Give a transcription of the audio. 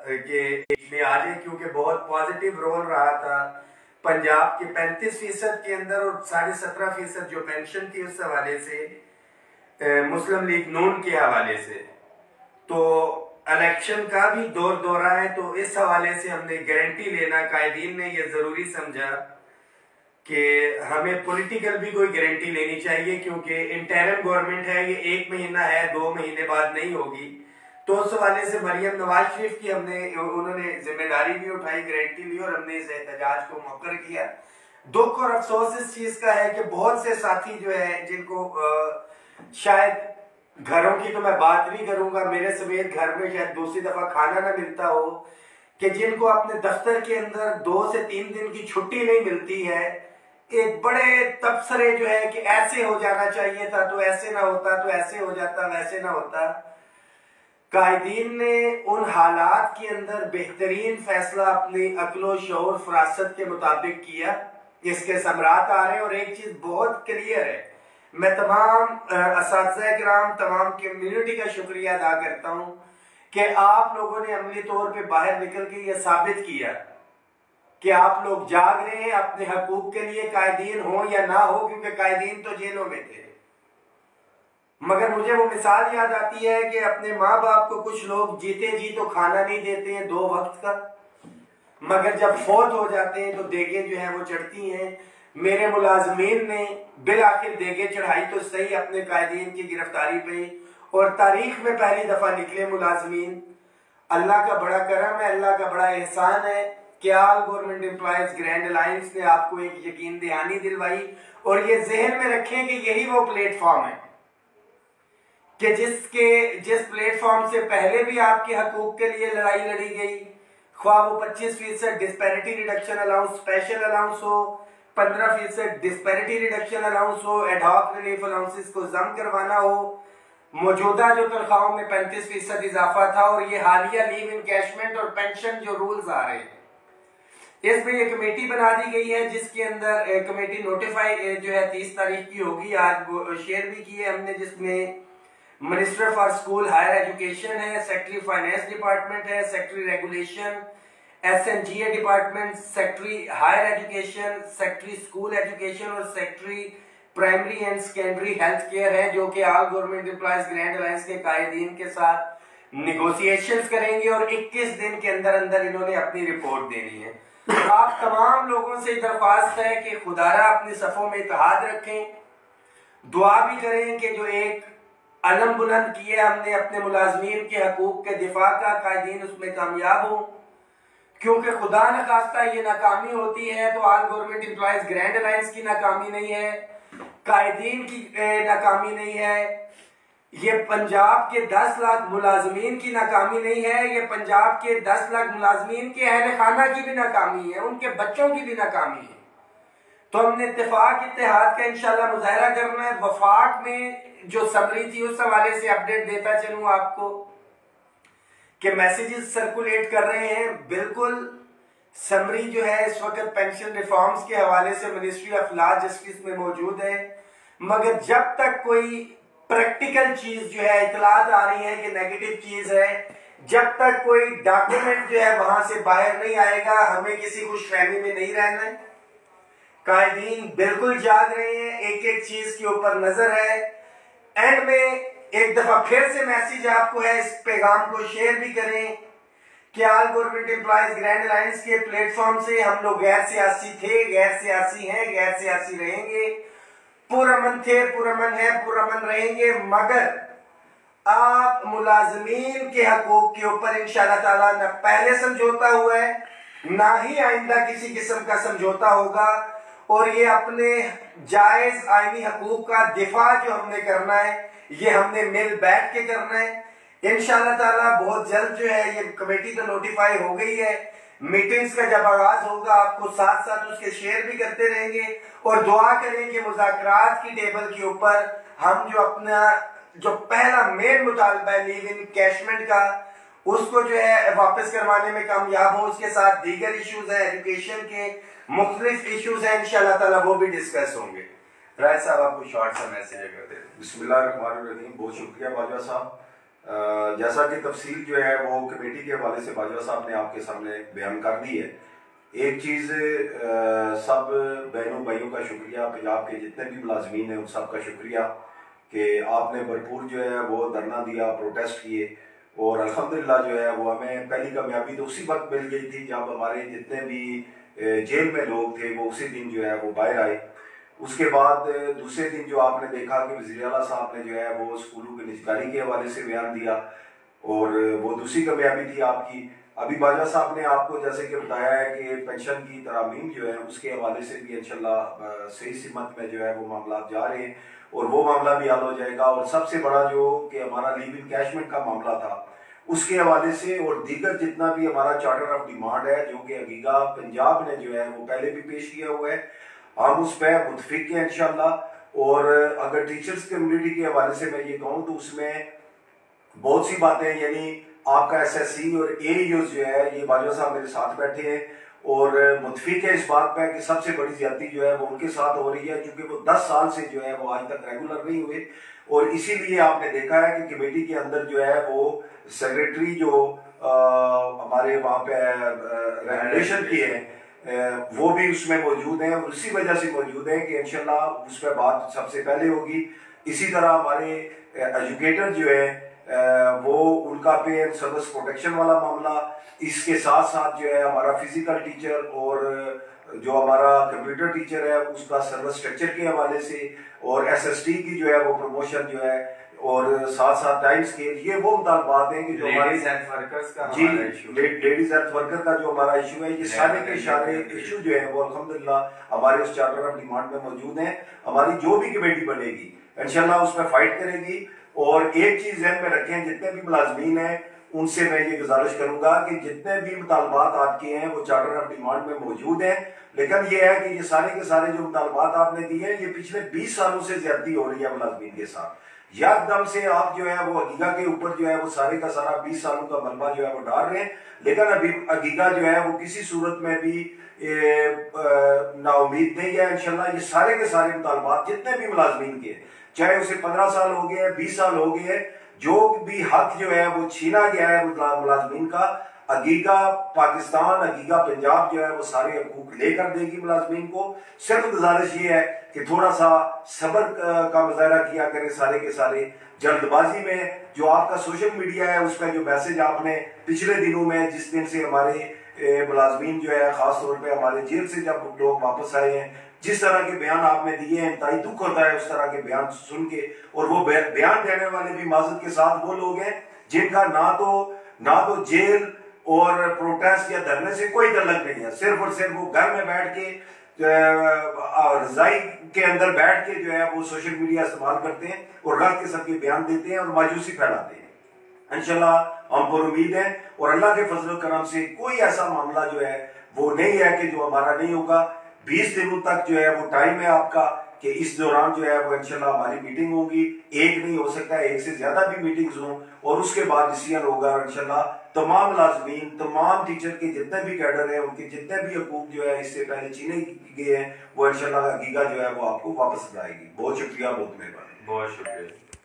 के में आ जाए, क्योंकि बहुत पॉजिटिव रोल रहा था पंजाब के 35% के अंदर और 17.5% जो पेंशन थी उस हवाले से, मुस्लिम लीग नून के हवाले से। तो इलेक्शन का भी दौरा है, तो इस हवाले से हमने गारंटी लेना, कायदीन ने यह जरूरी समझा कि हमें पॉलिटिकल भी कोई गारंटी लेनी चाहिए, क्योंकि इंटरिम गवर्नमेंट है, ये 1 महीना है, 2 महीने बाद नहीं होगी। तो उस हवाले से मरियम नवाज शरीफ की उन्होंने जिम्मेदारी भी उठाई, गारंटी ली और हमने इस एहतजाज को मुकर किया। दुख और अफसोस इस चीज का है कि बहुत से साथी जो है जिनको शायद घरों की तो मैं बात नहीं करूंगा, मेरे समेत घर में शायद दूसरी दफा खाना ना मिलता हो, कि जिनको अपने दफ्तर के अंदर 2 से 3 दिन की छुट्टी नहीं मिलती है, एक बड़े तबसरे जो है कि ऐसे हो जाना चाहिए था, तो ऐसे ना होता, तो ऐसे हो जाता, वैसे ना होता। कायदीन ने उन हालात के अंदर बेहतरीन फैसला अपनी अक्लो शऊर फरासत के मुताबिक किया, इसके समरात आ रहे हैं। और एक चीज बहुत क्लियर है, मैं तमाम असातिज़ा किराम, तमाम कम्युनिटी का शुक्रिया अदा करता हूं कि आप लोगों ने अमली तौर पे बाहर निकल के ये साबित किया कि आप लोग जाग रहे हैं अपने हकूक के लिए, कायदीन हो या ना हो, क्योंकि कायदीन तो जेलों में थे। मगर मुझे वो मिसाल याद आती है कि अपने माँ बाप को कुछ लोग जीते जी तो खाना नहीं देते हैं 2 वक्त का, मगर जब फौत हो जाते हैं तो देगे जो है वो चढ़ती हैं। मेरे मुलाजमीन ने बिल आखिर देगे चढ़ाई तो सही अपने कायदीन की गिरफ्तारी पे, और तारीख में पहली दफा निकले मुलाजमीन। अल्लाह का बड़ा करम है, अल्लाह का बड़ा एहसान है कि all government employees grand alliance ने आपको एक यकीन दहानी दिलवाई। और ये जहन में रखें कि यही वो प्लेटफॉर्म है कि जिस प्लेटफॉर्म से पहले भी आपके हकूक के लिए लड़ाई लड़ी गई, ख्वाह वो 25% disparity reduction allowance special allowance हो, 15% डिस्पैरिटी रिडक्शन अलाउंस हो, एडहॉक रिलीफ अलाउंसेस को जम करवाना हो, मौजूदा जो तनख्वाहों में 35% इजाफा था, और ये हालिया लीव इनकैशमेंट और पेंशन जो रूल्स आ रहे हैं, इसमें ये कमेटी बना दी गई है, जिसके अंदर कमेटी नोटिफाई जो है 30 तारीख की होगी। आज शेयर भी की है हमने, जिसमें minister for school higher education है, सेक्रेटरी फाइनेंस डिपार्टमेंट है, secretary regulation SNGA department, secretary higher education, secretary school education और secretary primary and secondary health care है, जो कि all government employees grand alliance के कायदीन के साथ निगोशिएशंस करेंगे और 21 दिन के अंदर अंदर इन्होंने अपनी रिपोर्ट देनी है। आप तमाम लोगों से दरख्वास्त है कि खुदारा अपनी सफों में इत्तेहाद रखें, दुआ भी करें कि जो एक अलम बुलंद किए हमने अपने मुलाजमीन के हकूक के दिफा का, कायदीन उसमें कामयाब हो, क्योंकि खुदा न खास्ता ये नाकामी होती है तो all government employees grand alliance की नाकामी नहीं है, कायदीन की नाकामी नहीं है, ये पंजाब के 10 लाख मुलाजमीन की नाकामी नहीं है, ये पंजाब के 10 लाख मुलाजमीन के अहल खाना की भी नाकामी है, उनके बच्चों की भी नाकामी है। तो हमने इत्तेफाक इत्तेहाद का इंशाल्लाह मुजाहरा करना है। वफाक में जो समरी थी उस हवाले से अपडेट देता चलूं आपको कि मैसेजेस सर्कुलेट कर रहे हैं। बिल्कुल समरी जो है इस वक्त पेंशन रिफॉर्म्स के हवाले से मिनिस्ट्री ऑफ लॉ जस्टिस में मौजूद है, मगर जब तक कोई प्रैक्टिकल चीज जो है इतलात आ रही है कि नेगेटिव चीज है, जब तक कोई डॉक्यूमेंट जो है वहां से बाहर नहीं आएगा, हमें किसी खुशफहमी में नहीं रहना है। कायदीन बिल्कुल जाग रहे हैं, एक एक चीज के ऊपर नजर है। एंड में एक दफा फिर से मैसेज आपको है, इस पैगाम को शेयर भी करें कि all government employees grand alliance के प्लेटफॉर्म से हम लोग गैर सियासी थे, गैर सियासी हैं, गैर सियासी रहेंगे, पुरअमन थे, पुरअमन है, पुरअमन रहेंगे, मगर आप मुलाजमीन के हकूक के ऊपर इंशाअल्लाह ताला न पहले समझौता हुआ है, ना ही आइंदा किसी किस्म का समझौता होगा। और ये अपने जायज आईनी हकूक का दिफा जो हमने करना है, ये हमने मिल बैठ के करना है इंशाअल्लाह ताला। बहुत जल्द जो है ये कमेटी तो नोटिफाई हो गई है, मीटिंग्स का जब आगाज होगा आपको साथ साथ उसके शेयर भी करते रहेंगे, और दुआ करें कि मुज़ाकरात की टेबल के ऊपर हम जो अपना जो पहला मेन मुतालबा है लीव इन कैशमेंट का, उसको जो है वापस करवाने में कामयाब हो। उसके साथ दीगर इश्यूज है, एजुकेशन के मुख्तलिफ इश्यूज है, इंशाअल्लाह ताला वो भी डिस्कस होंगे। राय साहब आपको शॉर्ट सा मैसेज कर देते हैं। बिस्मिल्लाहिर्रहमानिर्रहीम। बहुत शुक्रिया बाजवा साहब। जैसा कि तफसील जो है वो कमेटी के हवाले से बाजवा साहब ने आपके सामने बयान कर दी है। एक चीज़ सब बहनों भाइयों का शुक्रिया, पंजाब के जितने भी मुलाजमीन हैं उन सब का शुक्रिया कि आपने भरपूर जो है वो धरना दिया, प्रोटेस्ट किए, और अल्हम्दुलिल्लाह जो है वो हमें पहली कामयाबी तो उसी वक्त मिल गई थी जब हमारे जितने भी जेल में लोग थे वो उसी दिन जो है वो बाहर आए। उसके बाद दूसरे दिन जो आपने देखा कि वज़ीर आला साहब ने जो है वो स्कूलों की निजकारी के हवाले से बयान दिया, और वो दूसरी कामयाबी थी आपकी। अभी बाजवा साहब ने आपको जैसे कि बताया है कि पेंशन की तरामीम जो है उसके हवाले से भी इंशाल्लाह सही सिमत में जो है वो मामला जा रहे हैं, और वो मामला भी हल हो जाएगा। और सबसे बड़ा जो कि हमारा लीव इनकैशमेंट का मामला था उसके हवाले से, और दीगर जितना भी हमारा चार्टर ऑफ डिमांड है जो कि हकीका पंजाब ने जो है वो पहले भी पेश किया हुआ है, हम उस पर मुतफिक हैं इंशाल्लाह। और अगर टीचर्स कम्युनिटी के हवाले से मैं ये कहूँ तो उसमें बहुत सी बातें, यानी आपका एसएससी और एईओ जो है ये बाजवा साहब मेरे साथ बैठे हैं और मुतफिक है इस बात पर कि सबसे बड़ी ज्यादती जो है वो उनके साथ हो रही है, क्योंकि वो 10 साल से जो है वो आज तक रेगुलर नहीं हुए। और इसीलिए आपने देखा है कि कमेटी के अंदर जो है वो सेक्रेटरी जो हमारे वहाँ पे रेगुलेशन की है वो भी उसमें मौजूद है, और इसी वजह से मौजूद है कि इंशाल्लाह उस पर बात सबसे पहले होगी। इसी तरह हमारे एजुकेटर जो है वो उनका पे सर्विस प्रोटेक्शन वाला मामला, इसके साथ साथ जो है हमारा फिजिकल टीचर और जो हमारा कंप्यूटर टीचर है उसका सर्विस स्ट्रक्चर के हवाले से, और एसएसटी की जो है वो प्रमोशन जो है, और साथ साथ टाइम स्केल, ये वो मुतालबात हैं कि जो लेडीज हेल्थ वर्कर्स का जी लेडीज हेल्थ वर्कर का जो हमारा इशू है, ये सारे के सारे इशू जो है वो अल्हम्दुलिल्लाह हमारे उस चार्टर ऑफ डिमांड में मौजूद हैं। हमारी जो भी कमेटी बनेगी इंशाल्लाह उस पर फाइट करेगी। और एक चीज ध्यान में रखें, जितने भी मुलाजमीन हैं उनसे मैं ये गुजारिश करूंगा कि जितने भी मुतालबात आपके हैं वो चार्टर ऑफ डिमांड में मौजूद हैं, लेकिन ये है कि ये सारे के सारे जो मुतालबात आपने दिए हैं ये पिछले 20 सालों से ज्यादती हो रही है मुलाजमीन के साथ। एकदम से आप जो है वो हकीका के ऊपर जो है वो सारे का सारा 20 सालों का मलबा जो है वो डाल रहे हैं, लेकिन अभी हकीका जो है वो किसी सूरत में भी नाउमीद नहीं है। इंशाल्लाह ये सारे के सारे मुतालबात जितने भी मुलाजमीन के, चाहे उसे 15 साल हो गए 20 साल हो गए, जो भी हक जो है वो छीना गया है मुलाजमीन का, हकीका पाकिस्तान हकीका पंजाब जो है वो सारे हकूक लेकर देगी मुलाजमीन को। सिर्फ गुजारिश ये है कि थोड़ा सा सब्र का मुजाहरा किया करें सारे के सारे। जल्दबाजी में जो आपका सोशल मीडिया है उस पर जो मैसेज आपने पिछले दिनों में, जिस दिन से हमारे मुलाजमीन जो है खास तौर पे हमारे जेल से जब लोग वापस आए हैं, जिस तरह के बयान आपने दिए हैं इंतहाई दुख होता है उस तरह के बयान सुन के। और वो बयान देने वाले भी माजरत के साथ वो लोग हैं जिनका ना तो जेल और प्रोटेस्ट या धरने से कोई तल्लक नहीं है, सिर्फ और सिर्फ वो घर में बैठ के रजाई के अंदर बैठ के जो है वो सोशल मीडिया इस्तेमाल करते हैं और गलत किस्म के बयान देते हैं और मायूसी फैलाते हैं। इंशाल्लाह हम पर उम्मीद है और अल्लाह के फजल करम से कोई ऐसा मामला जो है वो नहीं है कि जो हमारा नहीं होगा। 20 दिनों तक जो है वो टाइम है आपका कि इस दौरान जो है वो इंशाल्लाह हमारी मीटिंग होगी, एक नहीं हो सकता है, एक से ज्यादा भी मीटिंग्स हों, और उसके बाद डिसीजन होगा। इंशाल्लाह तमाम लाजमीन, तमाम टीचर के जितने भी कैडर हैं उनके जितने भी हकूक जो है इससे पहले छीने गए हैं वो इंशाल्लाह हकीका जो है वो आपको वापस लाएगी। बहुत शुक्रिया, बहुत मेहरबानी। बहुत शुक्रिया।